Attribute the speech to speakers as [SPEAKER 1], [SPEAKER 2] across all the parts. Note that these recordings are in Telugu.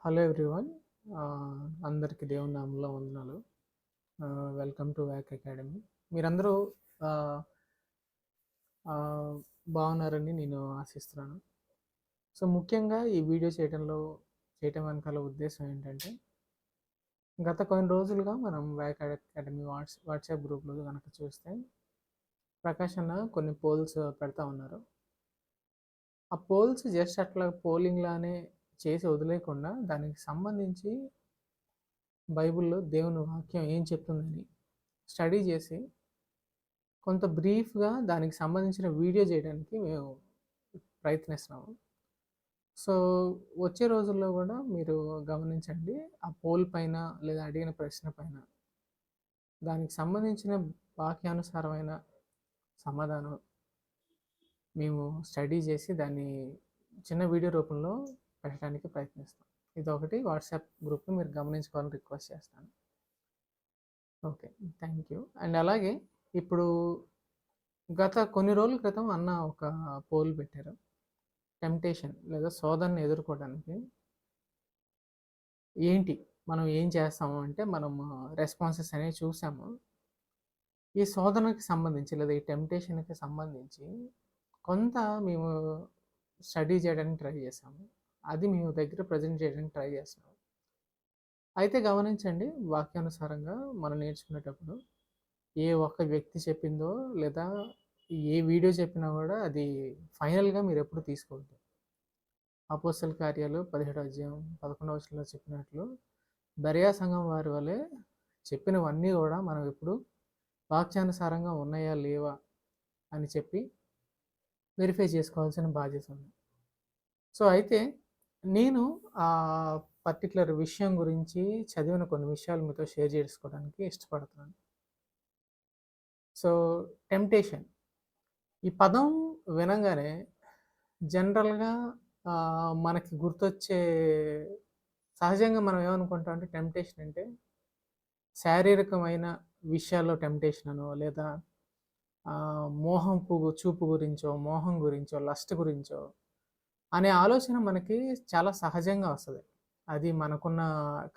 [SPEAKER 1] Hello everyone. అందరికీ దేవుని నామంలో వందనాలు. Welcome to wack academy. మీరందరూ ఆహ్, ఆహ్, బాగున్నారని నేను ఆశిస్తున్నాను. సో, ముఖ్యంగా ఈ వీడియో చేయటం వెనకాల ఉద్దేశ్యం ఏంటంటే, గత కొన్ని రోజులుగా మనం వ్యాక్ అకాడమీ వాట్సాప్ గ్రూప్‌లో గనక చూస్తే, ప్రకాష్ అన్న కొన్ని పోల్స్ పెడతా ఉన్నారు. ఆ పోల్స్ జస్ట్ అట్లా పోలింగ్‌లానే చేసి వదిలేయకుండా, దానికి సంబంధించి బైబిల్‌లో దేవుని వాక్యం ఏం చెప్తుందని స్టడీ చేసి కొంత బ్రీఫ్‌గా దానికి సంబంధించిన వీడియో చేయడానికి మేము ప్రయత్నిస్తున్నాము. సో, వచ్చే రోజుల్లో గూడా మీరు గమనించండి. ఆ పోల్ పైన లేదా అడిగిన ప్రశ్న పైన దానికి సంబంధించిన వాక్యానుసారమైన సమాధానం మేము స్టడీ చేసి దాన్ని చిన్న వీడియో రూపంలో పెట్టడానికి ప్రయత్నిస్తాం. ఇదొకటి వాట్సాప్ గ్రూప్‌లో మీరు గమనించుకోవాలని రిక్వెస్ట్ చేస్తాను. ఓకే. Thank you. అండ్ అలాగే ఇప్పుడు గత కొన్ని రోజుల క్రితం అన్న ఒక పోల్ పెట్టారు. టెంప్టేషన్ లేదా శోధనని ఎదుర్కోవడానికి ఏంటి? మనం ఏం చేస్తాము అంటే మనము రెస్పాన్సెస్ అనేవి చూసాము. ఈ శోధనకి సంబంధించి లేదా ఈ టెంప్టేషన్‌కి సంబంధించి కొంత మేము స్టడీ చేయడానికి ట్రై చేసాము. అది మీ దగ్గర ప్రెజెంట్ చేయడానికి ట్రై చేస్తున్నాం. అయితే గమనించండి, వాక్యానుసారంగా మనం నేర్చుకునేటప్పుడు ఏ ఒక్క వ్యక్తి చెప్పిందో లేదా ఏ వీడియో చెప్పినా కూడా అది ఫైనల్‌గా మీరెప్పుడు తీసుకోవద్దు. అపోస్తల కార్యాలు 17వ అధ్యాయం 11వ వచనంలో చెప్పినట్లు బెరయా సంఘం వారి వలె చెప్పినవన్నీ కూడా మనం ఎప్పుడు వాక్యానుసారంగా ఉన్నాయా లేవా అని చెప్పి వెరిఫై చేసుకోవాల్సిన బాధ్యత ఉంది. సో అయితే నేను ఆ పర్టికులర్ విషయం గురించి చదివిన కొన్ని విషయాలు మీతో షేర్ చేసుకోవడానికి ఇష్టపడుతున్నాను. సో, టెంప్టేషన్ ఈ పదం వినంగానే జనరల్‌గా మనకి గుర్తొచ్చే సహజంగా మనం ఏమనుకుంటాం అంటే టెంప్టేషన్ అంటే శారీరకమైన విషయాల్లో టెంప్టేషన్ అనో లేదా చూపు గురించో, మోహం గురించో, లస్ట్ గురించో అనే ఆలోచన మనకి చాలా సహజంగా వస్తది. అది మనకున్న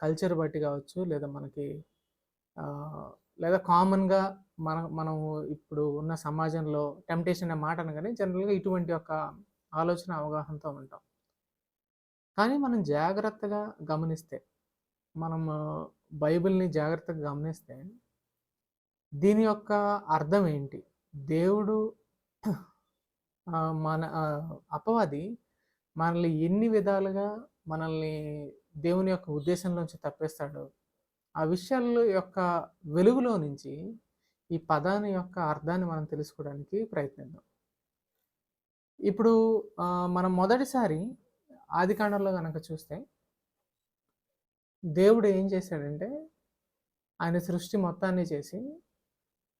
[SPEAKER 1] కల్చర్ బట్టి కావచ్చు, లేదా మనకి ఆహ్, లేదా కామన్‌గా మనం ఇప్పుడు ఉన్న సమాజంలో టెంప్టేషన్ అనే మాట అనగానే జనరల్‌గా ఇటువంటి ఒక ఆలోచన, అవగాహనతో ఉంటాం. కానీ మనం జాగ్రత్తగా గమనిస్తే, మనము బైబిల్‌ని జాగ్రత్తగా గమనిస్తే, దీని యొక్క అర్థం ఏంటి? దేవుడు అపవాది మనల్ని ఎన్ని విధాలుగా మనల్ని దేవుని యొక్క ఉద్దేశంలోంచి తప్పిస్తాడో, ఆ విషయాల యొక్క వెలుగులో నుంచి ఈ పదాన్ని యొక్క అర్థాన్ని మనం తెలుసుకోవడానికి ప్రయత్నిద్దాం. ఇప్పుడు మనం మొదటిసారి ఆదికాండంలో గనక చూస్తే, దేవుడు ఏం చేశాడంటే, ఆయన సృష్టి మొత్తాన్ని చేసి,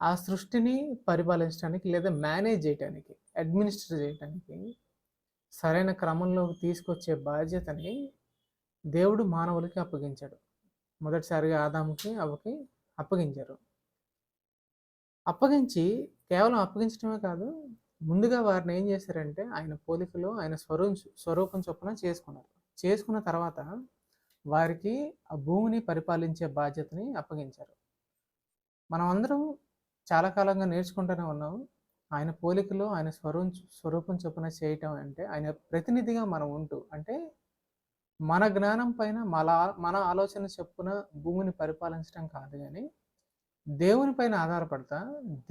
[SPEAKER 1] ఆ సృష్టిని పరిపాలించడానికి లేదా మేనేజ్ చేయటానికి, అడ్మినిస్టర్ చేయటానికి సరైన క్రమంలోకి తీసుకొచ్చే బాధ్యతని దేవుడు మానవులకి అప్పగించాడు. మొదటిసారిగా ఆదాముకి, అవ్వకి అప్పగించారు. అప్పగించి కేవలం అప్పగించడమే కాదు, ముందుగా వారిని ఏం చేశారంటే, ఆయన పోలికలో, ఆయన స్వరూపం చొప్పున చేసుకున్నారు. చేసుకున్న తర్వాత వారికి ఆ భూమిని పరిపాలించే బాధ్యతని అప్పగించారు. మనమందరం చాలా కాలంగా నేర్చుకుంటూనే ఉన్నాం. ఆయన పోలికలో, ఆయన స్వరూపం చొప్పున చేయటం అంటే, ఆయన ప్రతినిధిగా మనం ఉంటూ, అంటే మన జ్ఞానం పైన మన ఆలోచన చొప్పున భూమిని పరిపాలించడం కాదు గానీ, దేవుని పైన ఆధారపడతా,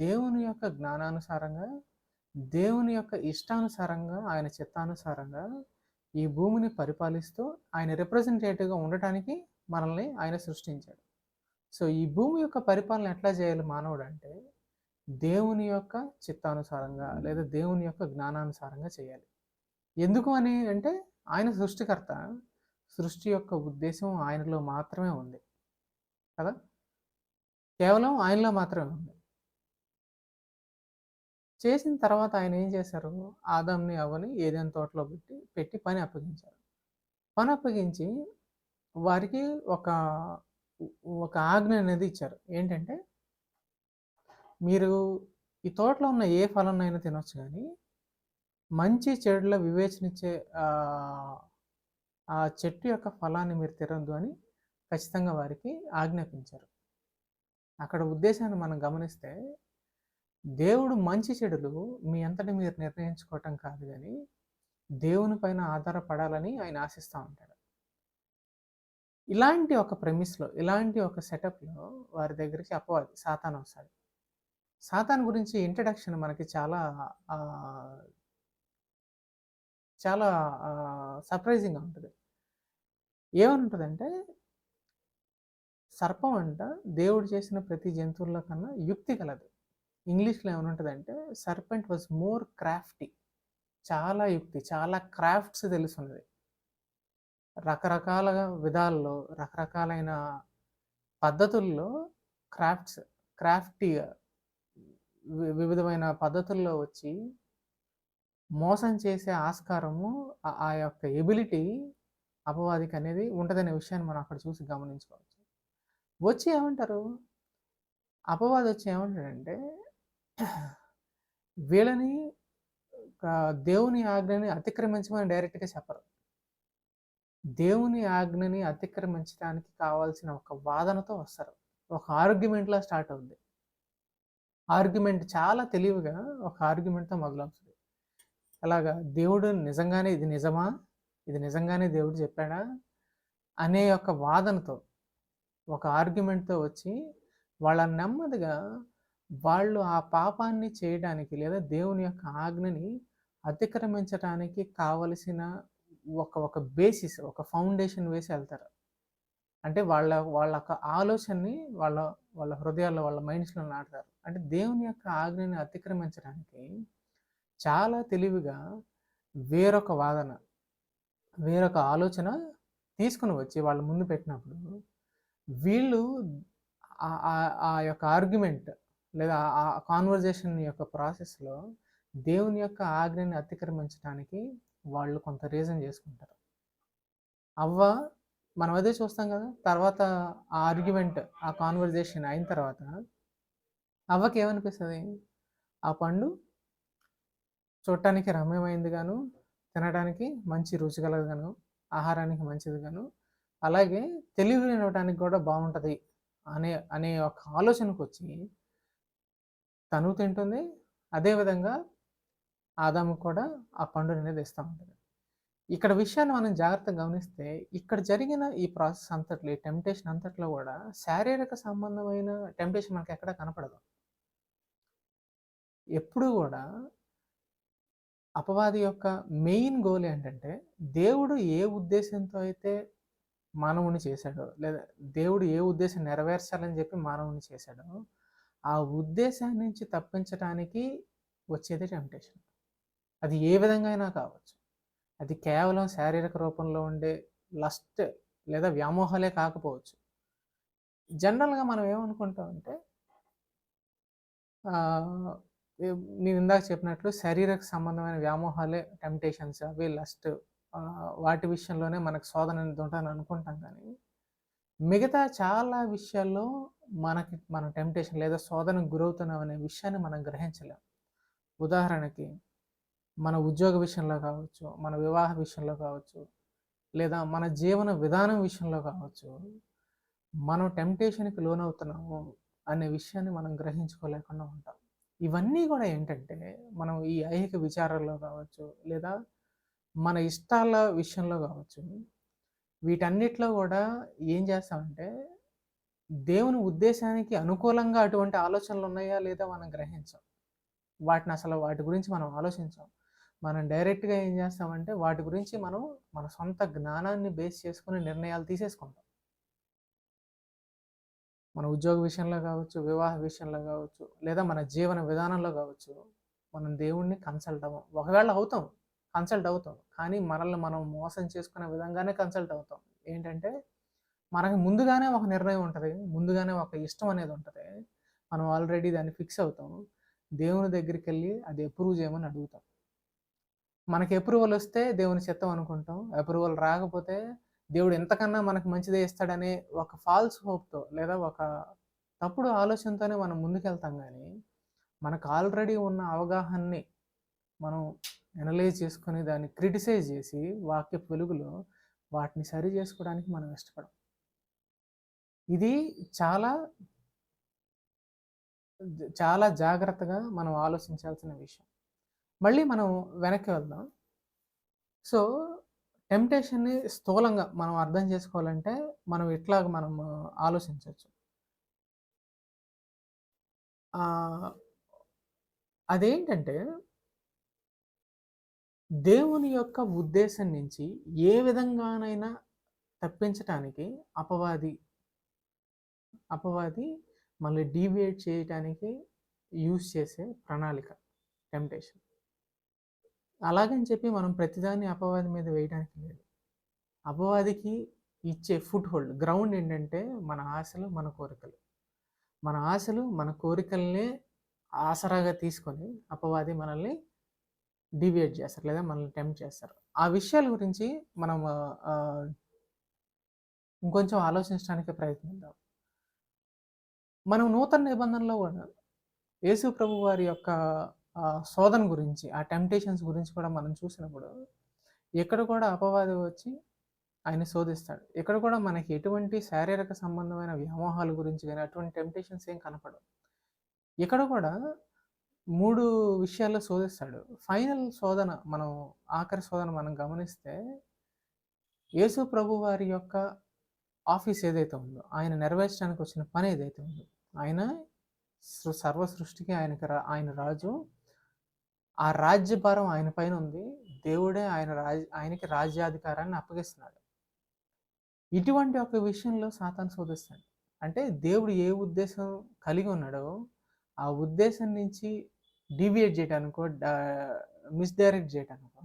[SPEAKER 1] దేవుని యొక్క జ్ఞానానుసారంగా, దేవుని యొక్క ఇష్టానుసారంగా, ఆయన చిత్తానుసారంగా ఈ భూమిని పరిపాలిస్తూ, ఆయన రిప్రజెంటేటివ్‌గా ఉండటానికి మనల్ని ఆయన సృష్టించాడు. సో, ఈ భూమి యొక్క పరిపాలన ఎట్లా చేయాలి మానవుడంటే, దేవుని యొక్క చిత్తానుసారంగా లేదా దేవుని యొక్క జ్ఞానానుసారంగా చేయాలి. ఎందుకు అని అంటే, ఆయన సృష్టికర్త. సృష్టి యొక్క ఉద్దేశ్యం ఆయనలో మాత్రమే ఉంది. కదా! కేవలం ఆయనలో మాత్రమే ఉంది. చేసిన తర్వాత ఆయన ఏం చేశారు? ఆదాంని, అవ్వని ఏదెన్ తోటలో పెట్టి పని అప్పగించారు. పని అప్పగించి వారికి ఒక ఒక ఆజ్ఞ అనేది ఇచ్చారు. ఏంటంటే, మీరు ఈ తోటలో ఉన్న ఏ ఫలంనైనా తినొచ్చు గానీ, మంచి చెడుల వివేచనిచ్చే ఆహ్, ఆ చెట్టు యొక్క ఫలాన్ని మీరు తినొద్దు అని ఖచ్చితంగా వారికి ఆజ్ఞాపించారు. అక్కడ ఉద్దేశాన్ని మనం గమనిస్తే, దేవుడు మంచి చెడులు మీ అంతట మీరు నిర్ణయించుకోవటం కాదు గానీ, దేవుని పైన ఆధారపడాలని ఆయన ఆశిస్తా ఉంటాడు. ఇలాంటి ఒక ప్రెమిస్‌లో, ఇలాంటి ఒక సెటప్‌లో వారి దగ్గరికి అపవాది సాతానొస్తాడు. సాతాను గురించి ఇంట్రడక్షన్ మనకి ఆహ్, చాలా సర్ప్రైజింగ్‌గా ఉంటది. ఏమనుంటదంటే, సర్పం అంట దేవుడు చేసిన ప్రతి జంతువుల్లో కన్నా యుక్తి గలది. ఇంగ్లీష్‌లో ఏమనుంటదంటే, సర్పెంట్ వాస్ మోర్ క్రాఫ్టీ. చాలా యుక్తి, చాలా క్రాఫ్ట్స్ తెలుసున్నది. రకరకాల విధాల్లో, రకరకాలైన పద్ధతుల్లో క్రాఫ్ట్స్, క్రాఫ్టీగా వివిధమైన పద్ధతుల్లో వచ్చి మోసం చేసే ఆస్కారము ఆ యొక్క ఎబిలిటీ అపవాదికనేది ఉంటదనే విషయాన్ని మనం అక్కడ చూసి గమనించుకోవచ్చు. వచ్చి ఏమంటారు? అపవాదొచ్చి ఏమంటాడంటే, వీళ్ళని దేవుని ఆజ్ఞని అతిక్రమించమని డైరెక్ట్‌గా చెప్పరు. దేవుని ఆజ్ఞని అతిక్రమించడానికి కావాల్సిన ఒక వాదనతో వస్తారు. ఒక ఆర్గ్యుమెంట్‌లా స్టార్ట్ అవుద్ది. ఆర్గ్యుమెంట్ చాలా తెలివిగా ఒక ఆర్గ్యుమెంట్‌తో మొదలవుతది. ఎలాగా? దేవుడు నిజంగానే ఇది నిజమా? ఇది నిజంగానే దేవుడు చెప్పాడా? అనే యొక్క వాదనతో, ఒక ఆర్గ్యుమెంట్‌తో వచ్చి వాళ్ళని నెమ్మదిగా వాళ్ళు ఆ పాపాన్ని చేయడానికి లేదా దేవుని యొక్క ఆజ్ఞని అతిక్రమించటానికి కావలసిన ఒక బేసిస్, ఒక ఫౌండేషన్ వేసి ఎళ్తారు. అంటే వాళ్ళ యొక్క ఆలోచనని వాళ్ళ వాళ్ళ హృదయాల్లో, వాళ్ళ మైండ్స్‌లో నాటుతారు. అంటే దేవుని యొక్క ఆజ్ఞని అతిక్రమించడానికి చాలా తెలివిగా వేరొక వాదన, వేరొక ఆలోచన తీసుకొని వచ్చి వాళ్ళ ముందు పెట్టినప్పుడు, వీళ్ళు ఆ యొక్క ఆర్గ్యుమెంట్ లేదా ఆ కాన్వర్జేషన్ యొక్క ప్రాసెస్‌లో దేవుని యొక్క ఆజ్ఞని అతిక్రమించడానికి వాళ్ళు కొంత రీజన్ చేసుకుంటారు. అవ్వ మనం అదే చూస్తాం కదా! తర్వాత ఆ ఆర్గ్యుమెంట్, ఆ కాన్వర్జేషన్ అయిన తర్వాత అవ్వకేమనిపిస్తది? ఆ పండు చూడటానికి రమ్యమైంది గాను, తినడానికి మంచి రుచిగలది గాను, ఆహారానికి మంచిది గాను, అలాగే తెలివినివ్వటానికి కూడా బావుంటది అనే అనే ఒక ఆలోచనకొచ్చి తను తింటుంది. అదే విధంగా ఆదాముకు కూడా ఆ పండుననేది ఇస్తా ఉంటది. ఇక్కడ విషయాన్ని మనం జాగ్రత్తగా గమనిస్తే, ఇక్కడ జరిగిన ఈ ప్రాసెస్ అంతట్లో, ఈ టెంప్టేషన్ అంతట్లో గూడా శారీరక సంబంధమైన టెంప్టేషన్ మనకెక్కడ కనపడదు. ఎప్పుడూ గూడా అపవాది యొక్క మెయిన్ గోల్ ఏంటంటే, దేవుడు ఏ ఉద్దేశ్యంతో అయితే మానవుడిని చేశాడో, లేదా దేవుడు ఏ ఉద్దేశం నెరవేర్చాలని చెప్పి మానవుడిని చేశాడో, ఆ ఉద్దేశాన్ని నుంచి తప్పించటానికి వచ్చేదే టెంప్టేషన్. అది ఏ విధంగా అయినా కావచ్చు. అది కేవలం శారీరక రూపంలో ఉండే లస్ట్ లేదా వ్యామోహాలే కాకపోవచ్చు. జనరల్‌గా మనం ఏమనుకుంటామంటే ఆహ్, నేను ఇందాక చెప్పినట్లు శారీరక సంబంధమైన వ్యామోహాలే టెంప్టేషన్స్ అవి లస్ట్ వాటి విషయంలోనే మనకు శోధన అనేది ఉంటదని అనుకుంటాం కానీ, మిగతా చాలా విషయాల్లో మనం టెంప్టేషన్ లేదా శోధనకు గురవుతున్నాం అనే విషయాన్ని మనం గ్రహించలేం. ఉదాహరణకి మన ఉద్యోగ విషయంలో కావచ్చు, మన వివాహ విషయంలో కావచ్చు, లేదా మన జీవన విధానం విషయంలో కావచ్చు, మనం టెంప్టేషన్‌కి లోనవుతున్నాము అనే విషయాన్ని మనం గ్రహించుకోలేకుండా ఉంటాం. ఇవన్నీ గూడా ఏంటంటే, మనం ఈ ఐహిక విచారాల్లో కావచ్చు, లేదా మన ఇష్టాల విషయంలో కావచ్చు, వీటన్నిటిలో గూడా ఏం చేస్తామంటే, దేవుని ఉద్దేశానికి అనుకూలంగా అటువంటి ఆలోచనలున్నాయా లేదా మనం గ్రహించం. వాటి గురించి మనం ఆలోచించం. మనం డైరెక్ట్‌గా ఏం చేస్తామంటే, వాటి గురించి మనం మన సొంత జ్ఞానాన్ని బేస్ చేసుకొని నిర్ణయాలు తీసేసుకుంటాం. మన ఉద్యోగ విషయంలో కావచ్చు, వివాహ విషయంలో కావచ్చు, లేదా మన జీవన విధానంలో కావచ్చు, మనం దేవుడిని కన్సల్ట్ అవ్వం. ఒకవేళ అవుతాం, కన్సల్ట్ అవుతాం. కానీ మనల్ని మనం మోసం చేసుకునే విధంగానే కన్సల్ట్ అవుతాం. ఏంటంటే, మనకు ముందుగానే ఒక నిర్ణయం ఉంటది. ముందుగానే ఒక ఇష్టం అనేది ఉంటది. మనం ఆల్రెడీ దాన్ని ఫిక్స్ అవుతాం. దేవుని దగ్గరికెళ్ళి అది అప్రూవ్ చేయమని అడుగుతాం. మనకి అప్రూవల్ వస్తే దేవుని చిత్తం అనుకుంటాం. అప్రూవల్ రాకపోతే దేవుడు ఎంతకన్నా మనకు మంచిదే ఇస్తాడనే ఒక ఫాల్స్ హోప్‌తో లేదా ఒక తప్పుడు ఆలోచనతోనే మనం ముందుకెళ్తాం గానీ, మనకు ఆల్రెడీ ఉన్న అవగాహనని మనం అనలైజ్ చేసుకొని దాన్ని క్రిటిసైజ్ చేసి వాక్యపు వెలుగులో వాటిని సరి చేసుకోవడానికి మనం ఇష్టపడం. ఇది చాలా చాలా జాగ్రత్తగా మనం ఆలోచించాల్సిన విషయం. మళ్ళీ మనం వెనక్కి వెళ్దాం. సో, టెంప్టేషన్‌ని స్థూలంగా మనం అర్థం చేసుకోవాలంటే, మనం ఇట్లాగ మనం ఆలోచించొచ్చు. ఆహ్, అదేంటంటే, దేవుని యొక్క ఉద్దేశం నుంచి ఏ విధంగానైనా తప్పించటానికి అపవాది, అపవాది మనల్ని డీవియేట్ చేయటానికి యూజ్ చేసే ప్రణాళిక టెంప్టేషన్. అలాగని చెప్పి మనం ప్రతిదాన్ని అపవాది మీద వేయడానికి లేదు. అపవాదికి ఇచ్చే ఫుట్ హోల్డ్ గ్రౌండ్ ఏంటంటే మన ఆశలు, మన కోరికలు. మన ఆశలు, మన కోరికలనే ఆసరాగా తీసుకొని అపవాది మనల్ని డీవియేట్ చేస్తారు. లేదా మనల్ని టెంప్ట్ చేస్తారు. ఆ విషయాల గురించి మనం ఇంకొంచెం ఆలోచించడానికి ప్రయత్నిద్దాం. మనం నూతన నిబంధనలో కూడా యేసు ప్రభు వారి యొక్క శోధన గురించి, ఆ టెంప్టేషన్స్ గురించి కూడా మనం చూసినప్పుడు, ఎక్కడ కూడా అపవాది వచ్చి ఆయన శోధిస్తాడు. ఇక్కడ కూడా మనకి ఎటువంటి శారీరక సంబంధమైన వ్యామోహాల గురించి గాని, అటువంటి టెంప్టేషన్స్ ఏం కనపడవు. ఇక్కడ కూడా 3 విషయాల్లో శోధిస్తాడు. ఫైనల్ శోధన ఆఖరి శోధన మనం గమనిస్తే, యేసు ప్రభు వారి యొక్క ఆఫీస్ ఏదైతే ఉందో, ఆయన నెరవేర్చడానికి వచ్చిన పని ఏదైతే ఉందో, ఆయన సర్వ సృష్టికి ఆయన రాజు. ఆ రాజ్యభారం ఆయన పైన ఉంది. దేవుడే ఆయనకి రాజ్యాధికారాన్ని అప్పగిస్తున్నాడు. ఇటువంటి ఒక విషయంలో సాతాను శోధిస్తాడు. అంటే దేవుడు ఏ ఉద్దేశం కలిగి ఉన్నాడో, ఆ ఉద్దేశం నుంచి డీవియేట్ చేయడానికో, మిస్‌డైరెక్ట్ చేయడానికో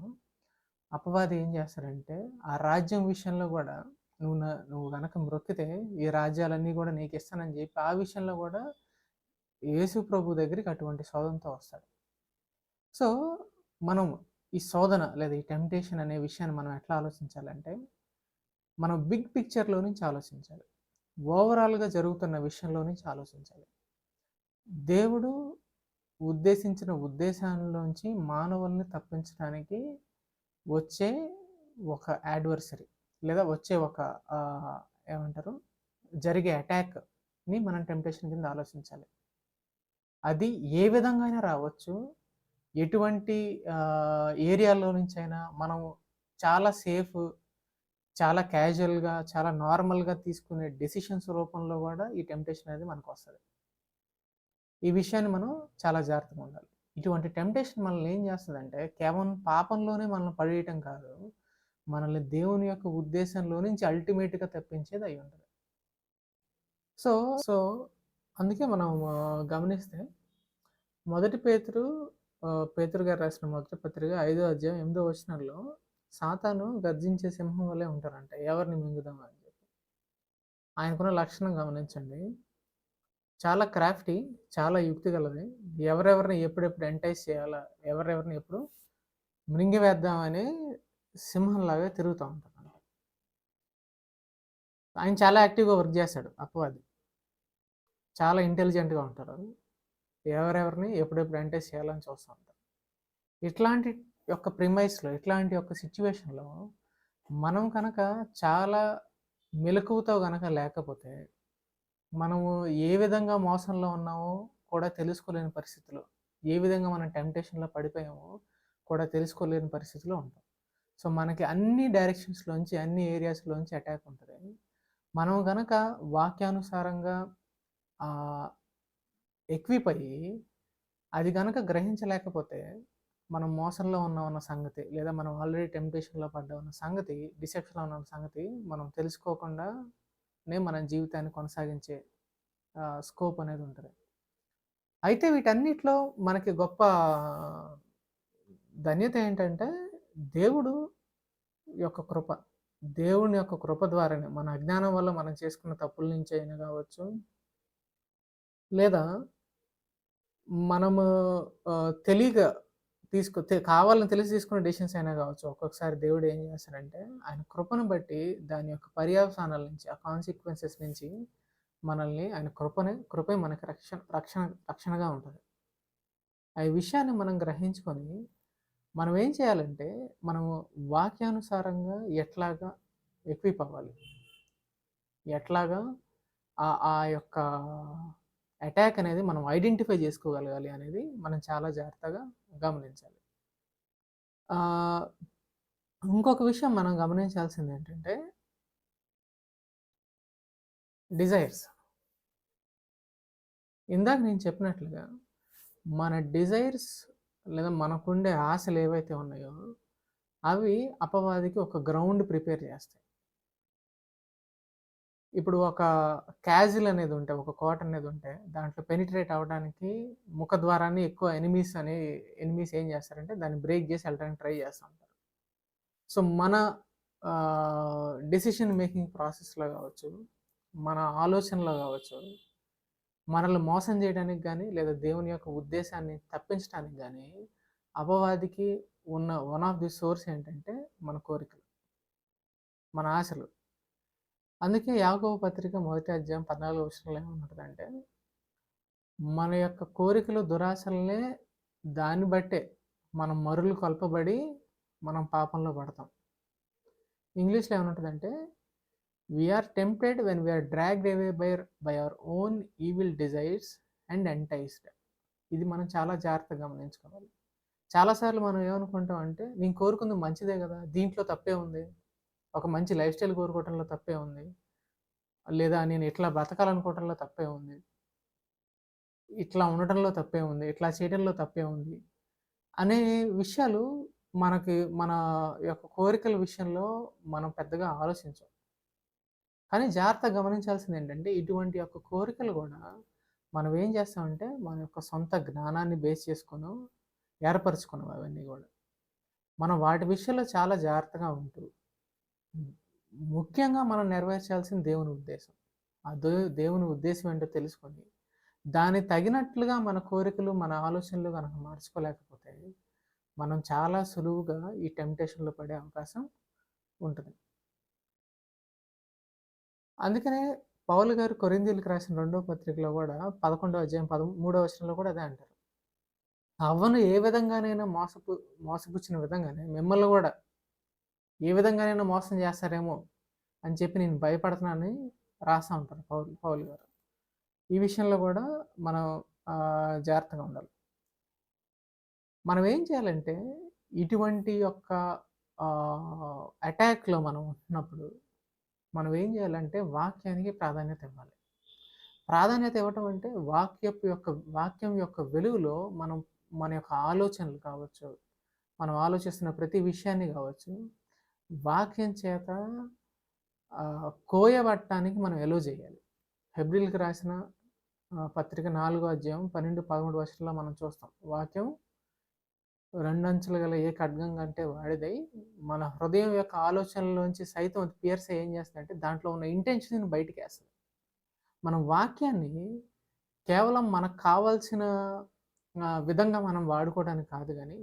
[SPEAKER 1] అపవాది ఏం చేస్తాడంటే, ఆ రాజ్యం విషయంలో కూడా నువ్వు గనక మ్రొక్కితే ఈ రాజ్యాలన్నీ కూడా నీకిస్తానని చెప్పి, ఆ విషయంలో కూడా యేసు ప్రభు దగ్గరికి అటువంటి శోధనతో వస్తాడు. సో, మనం ఈ శోధన లేదా ఈ టెంప్టేషన్ అనే విషయాన్ని మనం ఎట్లా ఆలోచించాలంటే, మనం బిగ్ పిక్చర్‌లో నుంచి ఆలోచించాలి. ఓవరాల్‌గా జరుగుతున్న విషయంలో నుంచి ఆలోచించాలి. దేవుడు ఉద్దేశించిన ఉద్దేశాల్లోంచి మానవుల్ని తప్పించడానికి వచ్చే ఒక యాడ్వర్సరీ లేదా వచ్చే ఒక ఏమంటారు? జరిగే అటాక్‌ని మనం టెంప్టేషన్ కింద ఆలోచించాలి. అది ఏ విధంగా అయినా రావచ్చు. ఎటువంటి ఏరియాలో నుంచైనా మనం చాలా సేఫ్, చాలా క్యాజువల్‌గా, చాలా నార్మల్‌గా తీసుకునే డెసిషన్స్ రూపంలో కూడా ఈ టెంప్టేషన్ అనేది మనకొస్తది. ఈ విషయాన్ని మనం చాలా జాగ్రత్తగా ఉండాలి. ఇటువంటి టెంప్టేషన్ మనల్ని ఏం చేస్తదంటే, కేవలం పాపంలోనే మనల్ని పడేయటం కాదు, మనల్ని దేవుని యొక్క ఉద్దేశంలో నుంచి అల్టిమేట్‌గా తప్పించేది అయ్యుంటది. సో, సో అందుకే మనం గమనిస్తే మొదటి పేతురు గారు రాసిన మొదటి పత్రిక 5వ అధ్యాయం 8వ వచనంలో సాతాను గర్జించే సింహం వలె ఉంటారంట. ఎవరిని మింగుదామా అని చెప్పి. ఆయనకున్న లక్షణం గమనించండి. చాలా క్రాఫ్టీ, చాలా యుక్తి గలది. ఎవరెవరిని ఎప్పుడెప్పుడు ఎంటైజ్ చేయాలా, ఎవరెవరిని ఎప్పుడు మృంగివేద్దామని సింహంలాగా తిరుగుతూ ఉంటారు. ఆయన చాలా యాక్టివ్‌గా వర్క్ చేస్తాడు అపవాది. చాలా ఇంటెలిజెంట్‌గా ఉంటారు. ఎవరెవరిని ఎప్పుడెప్పుడు ఎంటైజ్ చేయాలని చూస్తూ ఉంటారు. ఇట్లాంటి యొక్క ప్రిమైస్‌లో, ఇట్లాంటి యొక్క సిట్యుయేషన్‌లో మనం కనుక చాలా మెలకువతో గనక లేకపోతే, మనము ఏ విధంగా మోసంలో ఉన్నామో కూడా తెలుసుకోలేని పరిస్థితిలో, ఏ విధంగా మనం టెంప్టేషన్‌లో పడిపోయామో కూడా తెలుసుకోలేని పరిస్థితిలో ఉంటాం. సో, మనకి అన్ని డైరెక్షన్స్‌లోంచి, అన్ని ఏరియాస్‌లోంచి అటాక్ ఉంటది. మనం గనక వాక్యానుసారంగా ఎక్విప్ అయ్యి, అది గనక గ్రహించలేకపోతే, మనం మోసంలో ఉన్నామన్న సంగతి, లేదా మనం ఆల్రెడీ టెంప్టేషన్‌లో పడ్డామన్న సంగతి, డిసెప్షన్‌లో ఉన్న సంగతి మనం తెలుసుకోకుండానే మన జీవితాన్ని కొనసాగించే స్కోప్ అనేది ఉంటది. అయితే వీటన్నిటిలో మనకి గొప్ప ధన్యత ఏంటంటే, దేవుడు యొక్క కృప. దేవుని యొక్క కృప ద్వారానే మన అజ్ఞానం వల్ల మనం చేసుకున్న తప్పుల నుంచి అయినా కావచ్చు, లేదా మనము తెలియక కావాలని తెలిసి తీసుకున్న డెసిషన్స్ అయినా కావచ్చు. ఒక్కొక్కసారి దేవుడు ఏం చేస్తాడంటే, ఆయన కృపను బట్టి దాని యొక్క పర్యవసానాల నుంచి, ఆ కాన్సిక్వెన్సెస్ నుంచి మనల్ని ఆయన కృపే మనకి రక్షణగా ఉంటది. ఈ విషయాన్ని మనం గ్రహించుకొని, మనం ఏం చేయాలంటే, మనము వాక్యానుసారంగా ఎట్లాగా ఎక్విప్ అవ్వాలి. ఎట్లాగా ఆ యొక్క అటాక్ అనేది మనం ఐడెంటిఫై చేసుకోగలగాలి అనేది మనం చాలా జాగ్రత్తగా గమనించాలి. ఇంకొక విషయం మనం గమనించాల్సింది ఏంటంటే డిజైర్స్. ఇందాక నేను చెప్పినట్లుగా మన డిజైర్స్ లేదా మనకుండే ఆశలు ఏవైతే ఉన్నాయో అవి అపవాదికి ఒక గ్రౌండ్ ప్రిపేర్ చేస్తాయి. ఇప్పుడు ఒక క్యాజిల్ అనేది ఉంటే, ఒక కోట అనేది ఉంటే దాంట్లో పెనిట్రేట్ అవ్వడానికి ముఖద్వారాన్ని ఎక్కువ ఎనిమీస్ ఏం చేస్తారంటే దాన్ని బ్రేక్ చేసి వెళ్ళడానికి ట్రై చేస్తూ ఉంటారు. సో మన డెసిషన్ మేకింగ్ ప్రాసెస్లో కావచ్చు, మన ఆలోచనలో కావచ్చు, మనల్ని మోసం చేయడానికి కానీ లేదా దేవుని యొక్క ఉద్దేశాన్ని తప్పించడానికి కానీ అపవాదికి ఉన్న వన్ ఆఫ్ ది సోర్స్ ఏంటంటే మన కోరికలు, మన ఆశలు. అందుకే యాకోబు పత్రిక 1 అధ్యాయం 14వ వచనంలో ఏముంటుందంటే మన యొక్క కోరికలు దురాశలనే దాన్ని బట్టే మనం మరులు కొల్పబడి మనం పాపంలో పడతాం. ఇంగ్లీష్లో ఏమనుంటుందంటే we are tempted when we are dragged away by our own evil desires and enticed. ఇది మనం చాలా జాగ్రత్తగా గమనించుకోవాలి. చాలాసార్లు మనం ఏమనుకుంటాం అంటే నేను కోరుకుంది మంచిదే కదా, దీంట్లో తప్పే ఉంది, ఒక మంచి లైఫ్ స్టైల్ కోరుకోవటంలో తప్పే ఉంది, లేదా నేను ఇట్లా బ్రతకాలనుకోవటంలో తప్పే ఉంది, ఇట్లా ఉండటంలో తప్పే ఉంది, ఇట్లా చేయడంలో తప్పే ఉంది అనే విషయాలు మన యొక్క కోరికల విషయంలో మనం పెద్దగా ఆలోచించాం. కానీ జాగ్రత్తగా గమనించాల్సింది ఏంటంటే ఇటువంటి యొక్క కోరికలు కూడా మనం ఏం చేస్తామంటే మన యొక్క సొంత జ్ఞానాన్ని బేస్ చేసుకుని ఏర్పరచుకున్నాం. అవన్నీ కూడా మనం వాటి విషయంలో చాలా జాగ్రత్తగా ఉంటూ ముఖ్యంగా మనం నెరవేర్చాల్సిన దేవుని ఉద్దేశం. ఆ దేవుని ఉద్దేశం ఏంటో తెలుసుకొని దాని తగినట్లుగా మన కోరికలు, మన ఆలోచనలు కనుక మార్చుకోలేకపోతే మనం చాలా సులువుగా ఈ టెంప్టేషన్లో పడే అవకాశం ఉంటుంది. అందుకనే పౌలు గారు కొరింథీయులకు రాసిన 2వ పత్రికలో కూడా 11వ అధ్యాయం 13వ వచనంలో కూడా అదే అంటారు. అవ్వను ఏ విధంగానైనా మోసపుచ్చిన విధంగానే మిమ్మల్ని కూడా ఏ విధంగానైనా మోసం చేస్తారేమో అని చెప్పి నేను భయపడుతున్నానని రాస్తూ ఉంటారు పౌలు గారు. ఈ విషయంలో కూడా మనం జాగ్రత్తగా ఉండాలి. మనం ఏం చేయాలంటే ఇటువంటి యొక్క అటాక్లో మనం ఉంటున్నప్పుడు మనం ఏం చేయాలంటే వాక్యానికి ప్రాధాన్యత ఇవ్వాలి. ప్రాధాన్యత ఇవ్వటం అంటే వాక్యం యొక్క వెలుగులో మనం మన యొక్క ఆలోచనలు కావచ్చు, మనం ఆలోచిస్తున్న ప్రతి విషయాన్ని కావచ్చు వాక్యం చేత కోయబట్టడానికి మనం ఎలో చేయాలి. హెబ్రీలకు రాసిన పత్రిక 4వ అధ్యాయం 12-13 వచనంలో మనం చూస్తాం. వాక్యం 2 అంచులు గల ఏ ఖడ్గం కంటే వాడిదై మన హృదయం యొక్క ఆలోచనలోంచి సైతం అది పియర్స్ ఏం చేస్తుందంటే దాంట్లో ఉన్న ఇంటెన్షన్ బయటికి వేస్తుంది. మనం వాక్యాన్ని కేవలం మనకు కావాల్సిన విధంగా మనం వాడుకోవడానికి కాదు, కానీ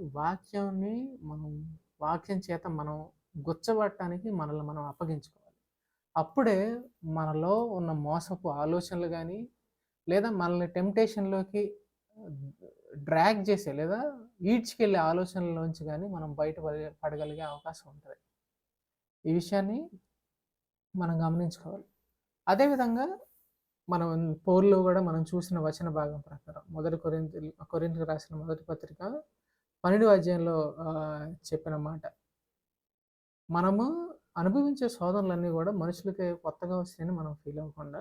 [SPEAKER 1] వాక్యం చేత మనం గుచ్చబట్టడానికి మనల్ని మనం అప్పగించుకోవాలి. అప్పుడే మనలో ఉన్న మోసపు ఆలోచనలు కానీ లేదా మనల్ని టెంప్టేషన్లోకి డ్రాగ్ చేసే లేదా ఈడ్చుకెళ్ళే ఆలోచనలోంచి కానీ మనం పడగలిగే అవకాశం ఉంటుంది. ఈ విషయాన్ని మనం గమనించుకోవాలి. అదేవిధంగా మనం పౌలులో కూడా మనం చూసిన వచన భాగం ప్రకారం 1 కొరింథీయులకు రాసిన 1వ పత్రిక 12వ అధ్యాయంలో చెప్పిన మాట, మనము అనుభవించే శోధనలన్నీ కూడా మనుషులకి కొత్తగా వస్తాయని మనం ఫీల్ అవ్వకుండా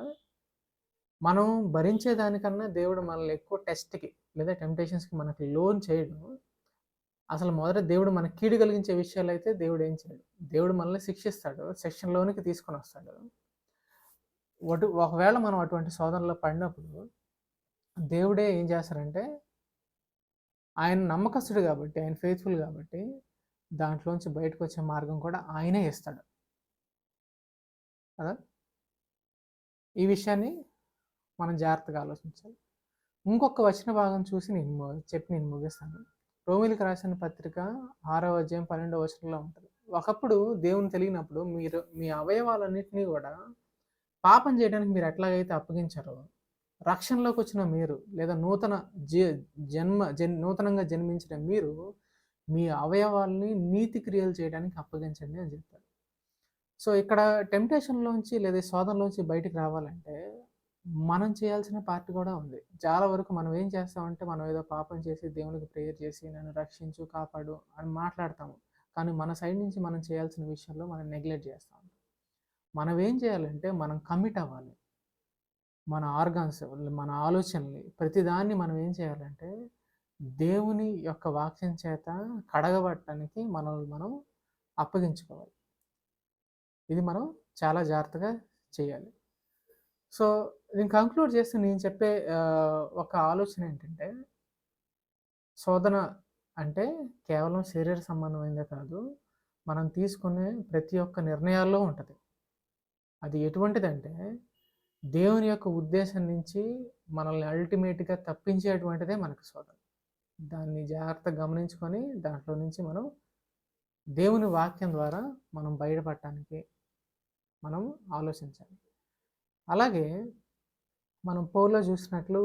[SPEAKER 1] మనం భరించేదానికన్నా దేవుడు మనల్ని ఎక్కువ టెస్ట్కి లేదా టెంప్టేషన్స్కి మనకి లోన్ చేయడం. అసలు మొదట దేవుడు మనకి కీడు కలిగించే విషయాలు అయితే దేవుడు ఏం చేయడు. దేవుడు మనల్ని శిక్షిస్తాడు, సెక్షన్లోనికి తీసుకొని వస్తాడు. ఒకవేళ మనం అటువంటి శోధనలో పడినప్పుడు దేవుడే ఏం చేస్తారంటే ఆయన నమ్మకస్తుడు కాబట్టి, ఆయన ఫెయిత్ఫుల్ కాబట్టి దాంట్లోంచి బయటకు వచ్చే మార్గం కూడా ఆయనే ఇస్తాడు కదా. ఈ విషయాన్ని మనం జాగ్రత్తగా ఆలోచించాలి. ఇంకొక వచన భాగం చూసి నేను ముగిస్తాను. రోమీయులకు రాసిన పత్రిక 6వ అధ్యాయం 12వ వచనంలో ఉంటుంది. ఒకప్పుడు దేవుని తెలియనప్పుడు మీరు మీ అవయవాలన్నింటినీ కూడా పాపం చేయడానికి మీరు ఎట్లాగైతే అప్పగించారో, రక్షణలోకి వచ్చిన మీరు లేదా నూతనంగా జన్మించిన మీరు మీ అవయవాల్ని నీతి క్రియలు చేయడానికి అప్పగించండి అని చెప్తారు. సో, ఇక్కడ టెంప్టేషన్‌లోంచి లేదా శోధనలోంచి బయటికి రావాలంటే, మనం చేయాల్సిన పార్ట్ గూడా ఉంది. చాలా వరకు మనం ఏం చేస్తామంటే, మనం ఏదో పాపం చేసి, దేవునికి ప్రేయర్ చేసి, నన్ను రక్షించు, కాపాడు అని మాట్లాడతాము. కానీ మన సైడ్ నుంచి మనం చేయాల్సిన విషయంలో మనం నెగ్లెక్ట్ చేస్తాం. మనం ఏం చేయాలంటే, మనం కమిట్ అవ్వాలి. మన ఆర్గాన్స్, మన ఆలోచనల్ని, ప్రతిదాన్ని మనం ఏం చేయాలంటే, దేవుని యొక్క వాక్యం చేత కడగబడటానికి మనల్ని మనం అప్పగించుకోవాలి. ఇది మనం చాలా జాగ్రత్తగా చేయాలి. సో, నేను కంక్లూడ్ చేస్తూ నేను చెప్పే ఒక ఆలోచన ఏంటంటే, శోధన అంటే కేవలం శరీర సంబంధమైనదే కాదు. మనం తీసుకునే ప్రతి ఒక్క నిర్ణయాల్లో ఉంటది. అది ఎటువంటిదంటే, దేవుని యొక్క ఉద్దేశం నుంచి మనల్ని అల్టిమేట్‌గా తప్పించేటువంటిదే మనకు శోధన. దాన్ని జాగ్రత్తగా గమనించుకొని దాంట్లో నుంచి మనం దేవుని వాక్యం ద్వారా మనం బయటపడటానికి మనం ఆలోచించాలి. అలాగే మనం పోల్‌లో చూసినట్లు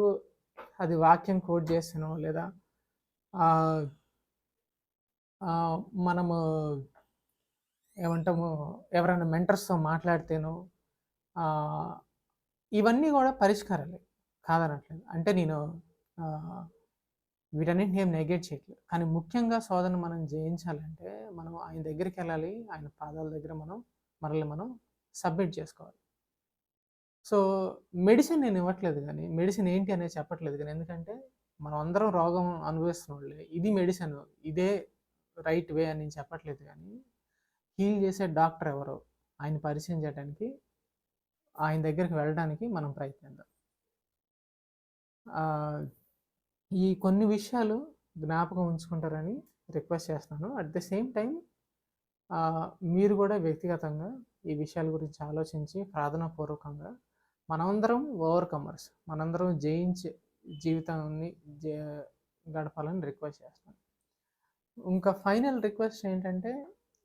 [SPEAKER 1] అది వాక్యం కోట్ చేస్తేనో లేదా ఆహ్, ఆహ్, మనము ఏమంటాము ఎవరైనా మెంటర్స్‌తో మాట్లాడితేనో ఆహ్, ఇవన్నీ గూడా పరిష్కారాలే. కాదనట్లేదు. అంటే నేను ఆహ్, వీటన్నిటిని ఏం నెగ్లెక్ట్ చేయట్లేదు. కానీ ముఖ్యంగా శోధన మనం జయించాలంటే మనం ఆయన దగ్గరికెళ్ళాలి. ఆయన పాదాల దగ్గర మనల్ని మనం సబ్మిట్ చేసుకోవాలి. సో, మెడిసిన్ నేను ఇవ్వట్లేదు గానీ, మెడిసిన్ ఏంటి అనేది చెప్పట్లేదు గానీ, ఎందుకంటే మనం అందరం రోగం అనుభవిస్తున్నోళ్ళే. ఇది మెడిసిన్, ఇదే రైట్ వే అని నేను చెప్పట్లేదు గానీ, హీల్ చేసే డాక్టర్ ఎవరో ఆయన్ని పరిచయం చేయడానికి, ఆయన దగ్గరికి వెళ్ళడానికి మనం ప్రయత్నిద్దాం. ఆహ్, ఈ కొన్ని విషయాలు జ్ఞాపకం ఉంచుకుంటారని రిక్వెస్ట్ చేస్తున్నాను. అట్ ద సేమ్ టైమ్ మీరు గూడా వ్యక్తిగతంగా ఈ విషయాల గురించి ఆలోచించి ప్రార్థనాపూర్వకంగా మనమందరం ఓవర్‌కమర్స్. మనందరం జయించే జీవితాన్ని జ గడపాలని రిక్వెస్ట్ చేస్తున్నాను. ఇంకా ఫైనల్ రిక్వెస్ట్ ఏంటంటే,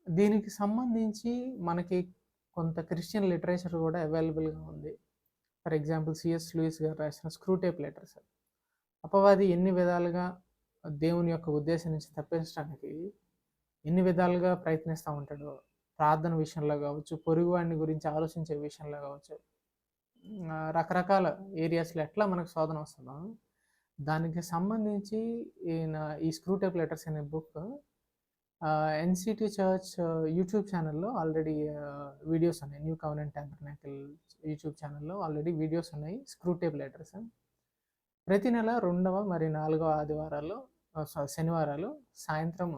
[SPEAKER 1] దీనికి సంబంధించి మనకి కొంత క్రిస్టియన్ లిటరేచర్ గూడా అవైలబుల్‌గా ఉంది. ఫర్ ఎగ్జాంపుల్ 'సిఎస్ లూయిస్' గారు రాసిన 'స్క్రూటేప్ లెటర్స్'. అపవాది ఎన్ని విధాలుగా దేవుని యొక్క ఉద్దేశం నుంచి తప్పించడానికి ఎన్ని విధాలుగా ప్రయత్నిస్తా ఉంటాడో, ప్రార్థన విషయంలో గావచ్చు, పొరుగువాడిని గురించి ఆలోచించే విషయంలో గావచ్చు, రకరకాల ఏరియాస్‌లో ఎట్లా మనకు శోధన వస్తుందో, దానికి సంబంధించి ఈయన ఈ 'స్క్రూటేప్ లెటర్స్' అనే బుక్ ఎన్‌సిటీ చర్చ్ యూట్యూబ్ ఛానెల్‌లో ఆల్రెడీ వీడియోస్ ఉన్నాయి. న్యూ కవెనెంట్ టాబర్నాకిల్ యూట్యూబ్ ఛానెల్‌లో ఆల్రెడీ వీడియోస్ ఉన్నాయి. 'స్క్రూటేప్ లెటర్స్' ప్రతి నెల రెండవ మరి నాలుగవ ఆదివారాల్లో శనివారాలు సాయంత్రం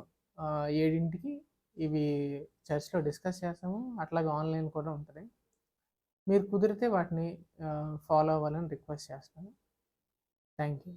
[SPEAKER 1] 7కి ఇవి చర్చ్‌లో డిస్కస్ చేస్తాము. అట్లాగే ఆన్‌లైన్ కూడా ఉంటది. మీరు కుదిరితే వాటిని ఫాలో అవ్వాలని రిక్వెస్ట్ చేస్తాను. Thank you.